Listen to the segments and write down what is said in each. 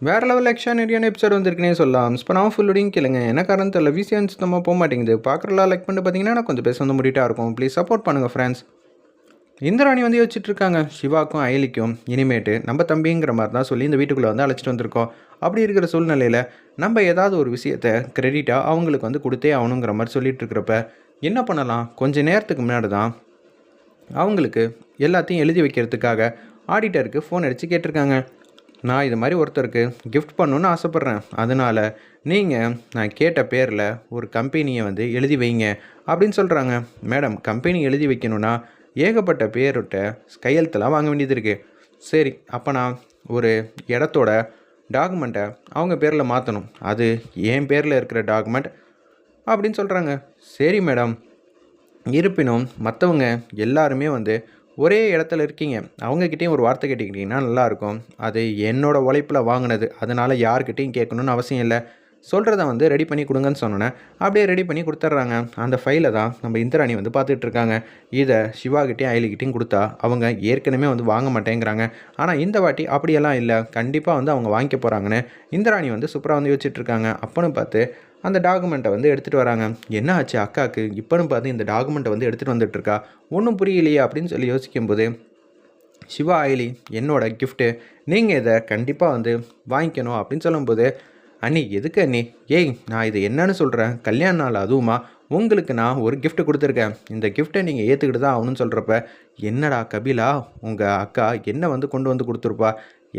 வேறு level எக்ஸ்ட்ரானரியான episode வந்திருக்குனே சொல்லலாம். இப்போ நான் ஃபுல்லோடையும் கேளுங்க. என்ன காரணம் தெரியல, விசியன் சுத்தமாக போக மாட்டேங்குது. பார்க்குறலாம் லைக் பண்ணிட்டு பார்த்தீங்கன்னா நான் கொஞ்சம் பேச வந்து முடிட்டா இருக்கும். ப்ளீஸ் சப்போர்ட் பண்ணுங்கள் ஃப்ரெண்ட்ஸ். இந்திராணி வந்து யோசிச்சுட்டு இருக்காங்க, சிவாக்கும் அயலிக்கும் இனிமேட்டு நம்ம தம்பிங்கிற மாதிரி தான் சொல்லி இந்த வீட்டுக்குள்ளே வந்து அழைச்சிட்டு வந்திருக்கோம். அப்படி இருக்கிற சூழ்நிலையில் நம்ம ஏதாவது ஒரு விஷயத்தை கிரெடிட்டாக அவங்களுக்கு வந்து கொடுத்தே ஆகணுங்கிற மாதிரி சொல்லிட்டு இருக்கிறப்ப என்ன பண்ணலாம்? கொஞ்சம் நேரத்துக்கு முன்னாடி தான் அவங்களுக்கு எல்லாத்தையும் எழுதி வைக்கிறதுக்காக ஆடிட்டருக்கு ஃபோன் அடித்து கேட்டிருக்காங்க. நான் இது மாதிரி ஒருத்தருக்கு கிஃப்ட் பண்ணணுன்னு ஆசைப்பட்றேன், அதனால் நீங்கள் நான் கேட்ட பேரில் ஒரு கம்பெனியை வந்து எழுதி வைங்க அப்படின்னு சொல்கிறாங்க. மேடம், கம்பெனி எழுதி வைக்கணுன்னா ஏகப்பட்ட பேர்கிட்ட கையெழுத்தெல்லாம் வாங்க வேண்டியது இருக்குது. சரி, அப்போ நான் ஒரு இடத்தோட டாக்குமெண்ட்டை அவங்க பேரில் மாற்றணும், அது என் பேரில் இருக்கிற டாக்குமெண்ட் அப்படின்னு சொல்கிறாங்க. சரி மேடம், இருப்பினும் மற்றவங்க எல்லாருமே வந்து ஒரே இடத்துல இருக்கீங்க, அவங்கக்கிட்டேயும் ஒரு வார்த்தை கேட்டுக்கிட்டிங்கன்னா நல்லாயிருக்கும். அது என்னோடய உழைப்பில் வாங்கினது, அதனால் யார்கிட்டையும் கேட்கணுன்னு அவசியம் இல்லை. சொல்கிறத வந்து ரெடி பண்ணி கொடுங்கன்னு சொன்னோன்னே அப்படியே ரெடி பண்ணி கொடுத்துட்றாங்க. அந்த ஃபைலை தான் நம்ம இந்திராணி வந்து பார்த்துட்ருக்காங்க. இதை சிவாகிட்டையும் அயலிக்கிட்டையும் கொடுத்தா அவங்க ஏற்கனவே வந்து வாங்க மாட்டேங்கிறாங்க. ஆனால் இந்த வாட்டி அப்படியெல்லாம் இல்லை, கண்டிப்பாக வந்து அவங்க வாங்கிக்க போகிறாங்கன்னு இந்திராணி வந்து சூப்பராக வந்து யோசிச்சுட்ருக்காங்க. அப்போன்னு பார்த்து அந்த டாக்குமெண்ட்டை வந்து எடுத்துகிட்டு வராங்க. என்ன ஆச்சு அக்காவுக்கு இப்போன்னு பார்த்து இந்த டாக்குமெண்ட்டை வந்து எடுத்துகிட்டு வந்துட்டுருக்கா, ஒன்றும் புரியலையே அப்படின்னு சொல்லி யோசிக்கும்போது, சிவா அயலி என்னோட கிஃப்ட்டு, நீங்கள் இதை கண்டிப்பாக வந்து வாங்கிக்கணும் அப்படின்னு சொல்லும்போது, அண்ணி எதுக்கு அண்ணி? ஏய், நான் இது என்னன்னு சொல்கிறேன், கல்யாண நாள் அதுவுமா, உங்களுக்கு நான் ஒரு கிஃப்ட்டு கொடுத்துருக்கேன், இந்த கிஃப்ட்டை நீங்கள் ஏற்றுக்கிட்டு தான் ஆகணும்னு சொல்கிறப்ப, என்னடா கபிலா, உங்கள் அக்கா என்ன வந்து கொண்டு வந்து கொடுத்துருப்பா,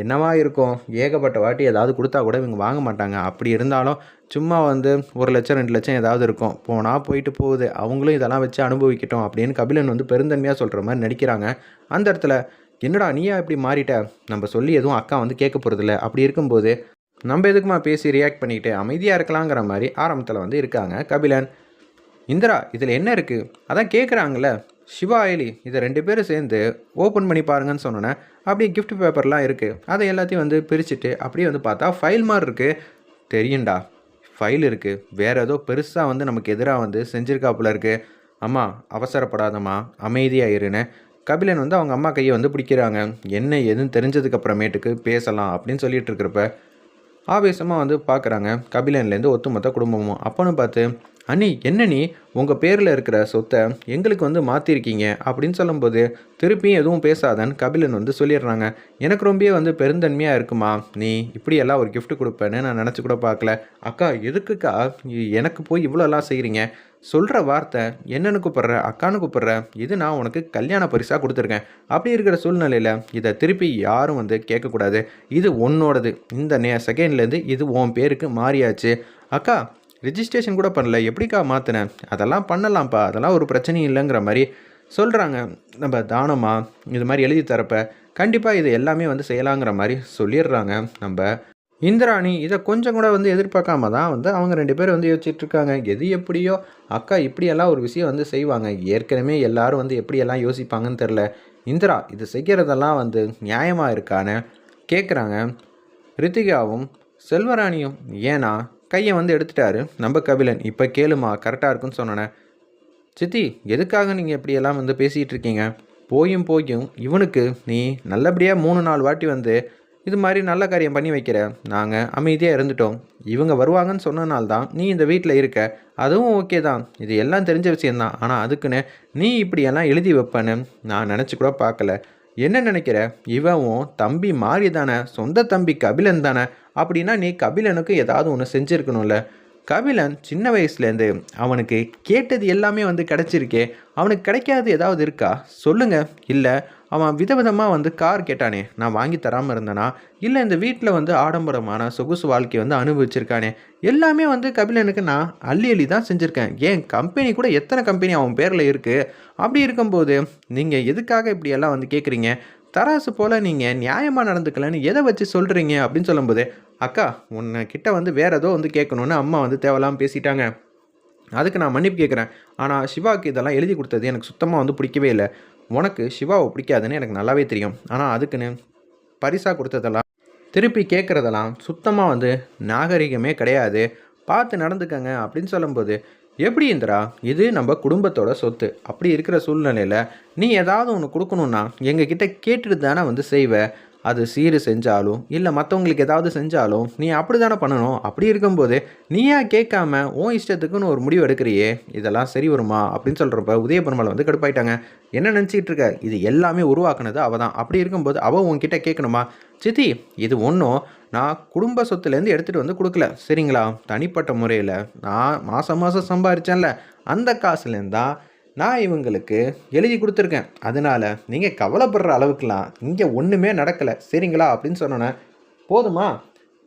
என்னவா இருக்கும், ஏகப்பட்ட வாட்டி ஏதாவது கொடுத்தா கூட இவங்க வாங்க மாட்டாங்க. அப்படி இருந்தாலும் சும்மா வந்து 1,00,000 2,00,000 ஏதாவது இருக்கும், போனால் போயிட்டு போகுது, அவங்களும் இதெல்லாம் வச்சு அனுபவிக்கட்டும் அப்படின்னு கபிலன் வந்து பெருந்தன்மையாக சொல்கிற மாதிரி நடிக்கிறாங்க. அந்த இடத்துல என்னடா நீயா இப்படி மாறிட்ட, நம்ம சொல்லி எதுவும் அக்கா வந்து கேட்க போகிறதில்ல, அப்படி இருக்கும்போது நம்ம எதுக்குமா பேசி ரியாக்ட் பண்ணிக்கிட்டு அமைதியாக இருக்கலாங்கிற மாதிரி ஆரம்பத்தில் வந்து இருக்காங்க கபிலன். இந்திரா, இதில் என்ன இருக்குது, அதான் கேட்குறாங்களே சிவா அயலி, இதை 2 பேரும் சேர்ந்து ஓப்பன் பண்ணி பாருங்கன்னு சொன்னோன்னே அப்படியே கிஃப்ட் பேப்பர்லாம் இருக்குது, அதை எல்லாத்தையும் வந்து பிரிச்சுட்டு அப்படியே வந்து பார்த்தா ஃபைல் மாதிரி இருக்குது. தெரியும்டா, ஃபைல் இருக்குது, வேறு ஏதோ பெருசாக வந்து நமக்கு எதிராக வந்து செஞ்சுருக்காப்புல இருக்குது. அம்மா அவசரப்படாதம்மா, அமைதியாயிருன்னு கபிலன் வந்து அவங்க அம்மா கையை வந்து பிடிக்கிறாங்க. என்ன எதுன்னு தெரிஞ்சதுக்கப்புறமேட்டுக்கு பேசலாம் அப்படின்னு சொல்லிட்டு இருக்கிறப்ப ஆவேசமாக வந்து பார்க்குறாங்க கபிலன்லேருந்து ஒட்டுமொத்த குடும்பமும். அப்போன்னு பார்த்து, அண்ணி என்ன நீ உங்கள் பேரில் இருக்கிற சொத்தை எங்களுக்கு வந்து மாற்றிருக்கீங்க அப்படின்னு சொல்லும்போது, திருப்பியும் எதுவும் பேசாதன்னு கபிலன் வந்து சொல்லிடுறாங்க. எனக்கு ரொம்பவே வந்து பெருந்தன்மையாக இருக்குமா, நீ இப்படியெல்லாம் ஒரு கிஃப்ட் கொடுப்பேன்னு நான் நினச்சி கூட பார்க்கல. அக்கா எதுக்குக்கா எனக்கு போய் இவ்வளோலாம் செய்கிறீங்க, சொல்கிற வார்த்தை என்னன்னு கூப்பிட்ற, அக்கான்னு கூப்பிட்ற, இது நான் உனக்கு கல்யாண பரிசாக கொடுத்துருக்கேன். அப்படி இருக்கிற சூழ்நிலையில் இதை திருப்பி யாரும் வந்து கேட்கக்கூடாது, இது உன்னோடது, இந்த செகண்ட்லேருந்து இது உன் பேருக்கு மாறியாச்சு. அக்கா ரிஜிஸ்ட்ரேஷன் கூட பண்ணல, எப்படிக்கா மாற்றினேன், அதெல்லாம் பண்ணலாம்ப்பா, அதெல்லாம் ஒரு பிரச்சனையும் இல்லைங்கிற மாதிரி சொல்கிறாங்க. நம்ம தானமாக இது மாதிரி எழுதி தரப்ப கண்டிப்பாக இது எல்லாமே வந்து செய்யலாங்கிற மாதிரி சொல்லிடுறாங்க. நம்ம இந்திராணி இதை கொஞ்சம் கூட வந்து எதிர்பார்க்காம தான் வந்து அவங்க 2 பேரும் வந்து யோசிச்சுட்ருக்காங்க. எது எப்படியோ அக்கா இப்படியெல்லாம் ஒரு விஷயம் வந்து செய்வாங்க, ஏற்கனவே எல்லாரும் வந்து எப்படியெல்லாம் யோசிப்பாங்கன்னு தெரில. இந்திரா இது செய்கிறதெல்லாம் வந்து நியாயமாக இருக்கான்னு கேட்குறாங்க ரித்திகாவும் செல்வராணியும். ஏன்னா கையை வந்து எடுத்துட்டாரு நம்ம கபிலன். இப்போ கேளுமா, கரெக்டாக இருக்குன்னு சொன்னேன். சித்தி எதுக்காக நீங்கள் இப்படியெல்லாம் வந்து பேசிகிட்டு இருக்கீங்க, போயும் போயும் இவனுக்கு நீ நல்லபடியாக 3-4 வாட்டி வந்து இது மாதிரி நல்ல காரியம் பண்ணி வைக்கிற, நாங்கள் அமைதியாக இருந்துட்டோம், இவங்க வருவாங்கன்னு சொன்னனால தான் நீ இந்த வீட்டில் இருக்க, அதுவும் ஓகே தான், இது எல்லாம் தெரிஞ்ச விஷயந்தான். ஆனால் அதுக்குன்னு நீ இப்படியெல்லாம் எழுதி வைப்பேன்னு நான் நினச்சி கூட பார்க்கல. என்ன நினைக்கிற, இவன் தம்பி மாறி தானே, சொந்த தம்பி கபிலன் தானே, அப்படின்னா நீ கபிலனுக்கு ஏதாவது ஒன்று செஞ்சுருக்கணும்ல. கபிலன் சின்ன வயசுலேருந்து அவனுக்கு கேட்டது எல்லாமே வந்து கிடச்சிருக்கே, அவனுக்கு கிடைக்காது ஏதாவது இருக்கா சொல்லுங்கள். இல்லை அவன் விதவிதமாக வந்து கார் கேட்டானே, நான் வாங்கி தராமல் இருந்தேனா, இல்லை இந்த வீட்டில் வந்து ஆடம்பரமான சொகுசு வாழ்க்கையை வந்து அனுபவிச்சிருக்கானே, எல்லாமே வந்து கபிலனுக்கு நான் அள்ளி அள்ளி தான் செஞ்சுருக்கேன். ஏன் கம்பெனி கூட எத்தனை கம்பெனி அவன் பேரில் இருக்குது. அப்படி இருக்கும்போது நீங்கள் எதுக்காக இப்படியெல்லாம் வந்து கேட்குறீங்க, தராசு போல் நீங்கள் நியாயமாக நடந்துக்கலன்னு எதை வச்சு சொல்கிறீங்க அப்படின்னு சொல்லும்போது, அக்கா உன்னை கிட்ட வந்து வேறு ஏதோ வந்து கேட்கணுன்னு அம்மா வந்து தேவையில்லாமல் பேசிட்டாங்க, அதுக்கு நான் மன்னிப்பு கேட்குறேன். ஆனால் சிவாவுக்கு இதெல்லாம் எழுதி கொடுத்தது எனக்கு சுத்தமாக வந்து பிடிக்கவே இல்லை. உனக்கு சிவாவை பிடிக்காதுன்னு எனக்கு நல்லாவே தெரியும், ஆனால் அதுக்குன்னு பரிசாக கொடுத்ததெல்லாம் திருப்பி கேட்குறதெல்லாம் சுத்தமாக வந்து நாகரிகமே கிடையாது, பார்த்து நடந்துக்கங்க அப்படின்னு சொல்லும்போது, எப்படி இந்திரா, இது நம்ம குடும்பத்தோட சொத்து, அப்படி இருக்கிற சூழ்நிலையில் நீ ஏதாவது ஒன்று கொடுக்கணுன்னா எங்ககிட்ட கேட்டுட்டு தானே வந்து செய்வ, அது சீர் செஞ்சாலும் இல்லை மற்றவங்களுக்கு ஏதாவது செஞ்சாலும் நீ அப்படி தானே பண்ணணும். அப்படி இருக்கும்போது நீயா கேட்காம உன் இஷ்டத்துக்குன்னு ஒரு முடிவு எடுக்கிறியே, இதெல்லாம் சரி வருமா அப்படின்னு சொல்கிறப்ப உதயபெருமாள் வந்து கடுப்பாயிட்டாங்க. என்ன நினச்சிக்கிட்டு இருக்க, இது எல்லாமே உருவாக்குனது அவள் தான். அப்படி இருக்கும்போது அவள் உன்கிட்ட கேட்கணுமா? சித்தி, இது ஒன்றும் நான் குடும்ப சொத்துலேருந்து எடுத்துகிட்டு வந்து கொடுக்கல சரிங்களா. தனிப்பட்ட முறையில் நான் மாதம் மாதம் சம்பாரித்தேன்ல, அந்த காசுலேருந்து தான் நான் இவங்களுக்கு எழுதி கொடுத்துருக்கேன். அதனால் நீங்கள் கவலைப்படுற அளவுக்குலாம் இங்கே ஒன்றுமே நடக்கலை சரிங்களா அப்படின்னு சொன்னோன்னே, போதுமா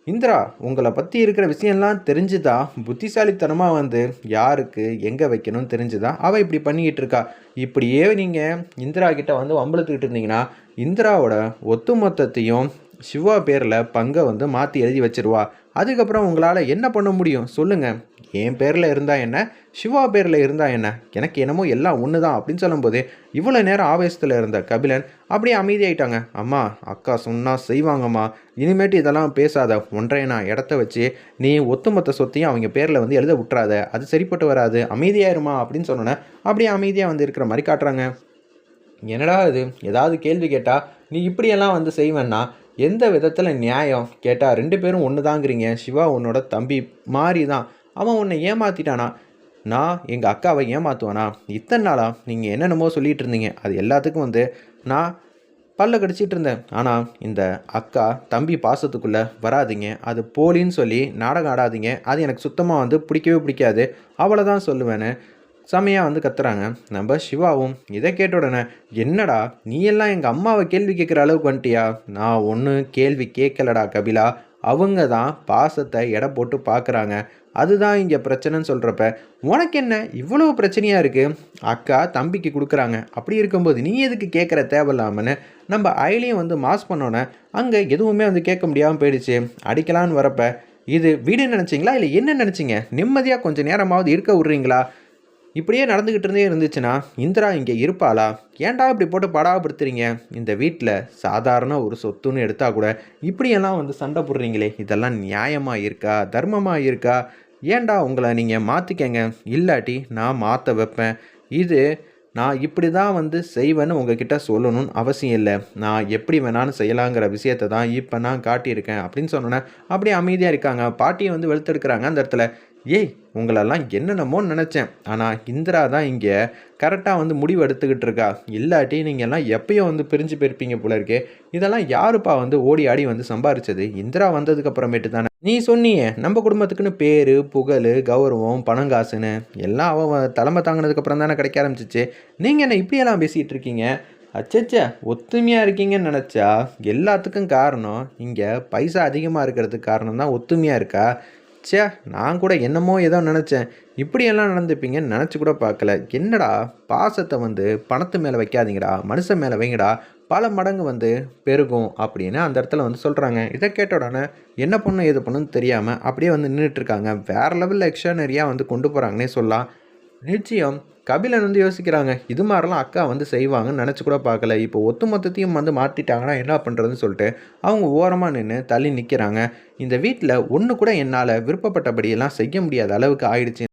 இந்திரா, உங்களை பற்றி இருக்கிற விஷயம்லாம் தெரிஞ்சுதா, புத்திசாலித்தனமாக வந்து யாருக்கு எங்கே வைக்கணும்னு தெரிஞ்சுதா அவள் இப்படி பண்ணிக்கிட்டு இருக்கா. இப்படியே நீங்கள் இந்திரா கிட்ட வந்து வம்பளத்துக்கிட்டு இருந்தீங்கன்னா இந்திராவோட ஒட்டுமொத்தத்தையும் சிவா பேரில் பங்கை வந்து மாற்றி எழுதி வச்சிருவா. அதுக்கப்புறம் உங்களால் என்ன பண்ண முடியும் சொல்லுங்கள். என் பேரில் இருந்தால் என்ன, சிவா பேரில் இருந்தால் என்ன, எனக்கு என்னமோ எல்லாம் ஒன்று தான் அப்படின்னு சொல்லும்போது இவ்வளோ நேரம் ஆவேசத்தில் இருந்த கபிலன் அப்படியே அமைதியாயிட்டாங்க. அம்மா, அக்கா சொன்னால் செய்வாங்கம்மா, இனிமேட்டு இதெல்லாம் பேசாத. ஒன்றைய நான் இடத்த வச்சு நீ ஒட்டுமொத்த சொத்தையும் அவங்க பேரில் வந்து எழுத விட்டுறாத, அது சரிப்பட்டு வராது, அமைதியாயிருமா அப்படின்னு சொன்னோன்னே அப்படியே அமைதியாக வந்து இருக்கிற மாதிரி காட்டுறாங்க. என்னடா இது, ஏதாவது கேள்வி கேட்டால் நீ இப்படியெல்லாம் வந்து செய்வேன்னா எந்த விதத்தில் நியாயம் கேட்டால் 2 பேரும் ஒன்று தாங்கிறீங்க. சிவா உன்னோட தம்பி மாதிரி தான், அவன் உன்னை ஏமாற்றிட்டானா, நான் எங்கள் அக்காவை ஏமாற்றுவானா? இத்தனை நாளாக நீங்கள் என்னென்னமோ சொல்லிகிட்டு இருந்தீங்க, அது எல்லாத்துக்கும் வந்து நான் பல்ல கடிச்சிட்டு இருந்தேன். ஆனால் இந்த அக்கா தம்பி பாசத்துக்குள்ளே வராதிங்க, அது போலின்னு சொல்லி நாடகம் ஆடாதீங்க, அது எனக்கு சுத்தமாக வந்து பிடிக்கவே பிடிக்காது, அவளை தான் சொல்லுவேன்னு செமையாக வந்து கத்துறாங்க. நம்ம சிவாவும் இதை கேட்ட உடனே, என்னடா நீ எல்லாம் எங்கள் அம்மாவை கேள்வி கேட்குற அளவுக்கு வந்துட்டியா? நான் ஒன்றும் கேள்வி கேட்கலடா கபிலா, அவங்க தான் பாசத்தை எடை போட்டு பார்க்குறாங்க, அதுதான் இங்கே பிரச்சனைன்னு சொல்கிறப்ப உனக்கு என்ன இவ்வளோ பிரச்சனையாக இருக்குது? அக்கா தம்பிக்கு கொடுக்குறாங்க, அப்படி இருக்கும்போது நீ எதுக்கு கேட்குற தேவையில்லாமன்னு நம்ம ஐலையும் வந்து மாஸ் பண்ணோன்னே அங்கே எதுவுமே வந்து கேட்க முடியாமல் போயிடுச்சு. அடிக்கலான்னு வரப்ப, இது வீடுன்னு நினச்சிங்களா இல்லை என்ன நினச்சிங்க? நிம்மதியாக கொஞ்சம் நேரமாவது இருக்க விட்றீங்களா? இப்படியே நடந்துக்கிட்டு இருந்தே இருந்துச்சுன்னா இந்திரா இங்கே இருப்பாளா? ஏன்டா இப்படி போட்டு படாப்படுத்துறீங்க? இந்த வீட்டில் சாதாரண ஒரு சொத்துன்னு எடுத்தால் கூட இப்படியெல்லாம் வந்து சண்டை போடுறீங்களே, இதெல்லாம் நியாயமாக இருக்கா, தர்மமாக இருக்கா? ஏன்டா உங்களை நீங்கள் மாற்றிக்கங்க, இல்லாட்டி நான் மாற்ற வைப்பேன். இது நான் இப்படி தான் வந்து செய்வேன்னு உங்ககிட்ட சொல்லணும்னு அவசியம் இல்லை, நான் எப்படி வேணாலும் செய்யலாங்கிற விஷயத்தை தான் இப்போ நான் காட்டியிருக்கேன் அப்படின்னு சொன்னோன்னே அப்படியே அமைதியாக இருக்காங்க. பாட்டியை வந்து வெளுத்தெடுக்கிறாங்க அந்த இடத்துல. ஏய், உங்களெல்லாம் என்னென்னமோ நினச்சேன், ஆனால் இந்திரா தான் இங்கே கரெக்டாக வந்து முடிவு எடுத்துக்கிட்டு இருக்கா, இல்லாட்டி நீங்கள்லாம் எப்பயும் வந்து பிரிஞ்சு போயிருப்பீங்க போல இருக்கே. இதெல்லாம் யாருப்பா வந்து ஓடி ஆடி வந்து சம்பாரிச்சது? இந்திரா வந்ததுக்கு அப்புறமேட்டு தானே. நீ சொன்னியே நம்ம குடும்பத்துக்குன்னு பேர் புகழ் கௌரவம் பணங்காசுன்னு எல்லாம் அவன் தலைமை தாங்கினதுக்கப்புறம் தானே கிடைக்க ஆரம்பிச்சிச்சு. நீங்கள் என்ன இப்படியெல்லாம் பேசிகிட்டு இருக்கீங்க? அச்சச்சா, ஒத்துமையாக இருக்கீங்கன்னு நினச்சா எல்லாத்துக்கும் காரணம் இங்கே பைசா அதிகமாக இருக்கிறதுக்கு காரணம் தான் ஒத்துமையாக இருக்கா? ச்சே, நான் கூட என்னமோ ஏதோ நினச்சேன், இப்படியெல்லாம் நடந்துப்பீங்கன்னு நினச்சி கூட பார்க்கல. என்னடா, பாசத்தை வந்து பணத்து மேலே வைக்காதீங்கடா, மனுஷன் மேலே வைங்கடா, பல மடங்கு வந்து பெருகும் அப்படின்னு அந்த இடத்துல வந்து சொல்கிறாங்க. இதை கேட்ட உடனே என்ன பண்ணும் ஏது பண்ணுன்னு தெரியாமல் அப்படியே வந்து நின்றுட்டுருக்காங்க. வேறு லெவலில் எக்ஸ்ட்ரானரியாக வந்து கொண்டு போகிறாங்கன்னே சொல்லலாம். நிச்சயம் கபிலன் வந்து யோசிக்கிறாங்க, இது மாதிரிலாம் அக்கா வந்து செய்வாங்கன்னு நினச்சி கூட பார்க்கல. இப்போ ஒட்டுமொத்தத்தையும் வந்து மாற்றிட்டாங்கன்னா என்ன பண்ணுறதுன்னு சொல்லிட்டு அவங்க ஓரமாக நின்று தள்ளி நிற்கிறாங்க. இந்த வீட்டில் ஒன்று கூட என்னால் விருப்பப்பட்டபடியெல்லாம் செய்ய முடியாத அளவுக்கு ஆயிடுச்சு.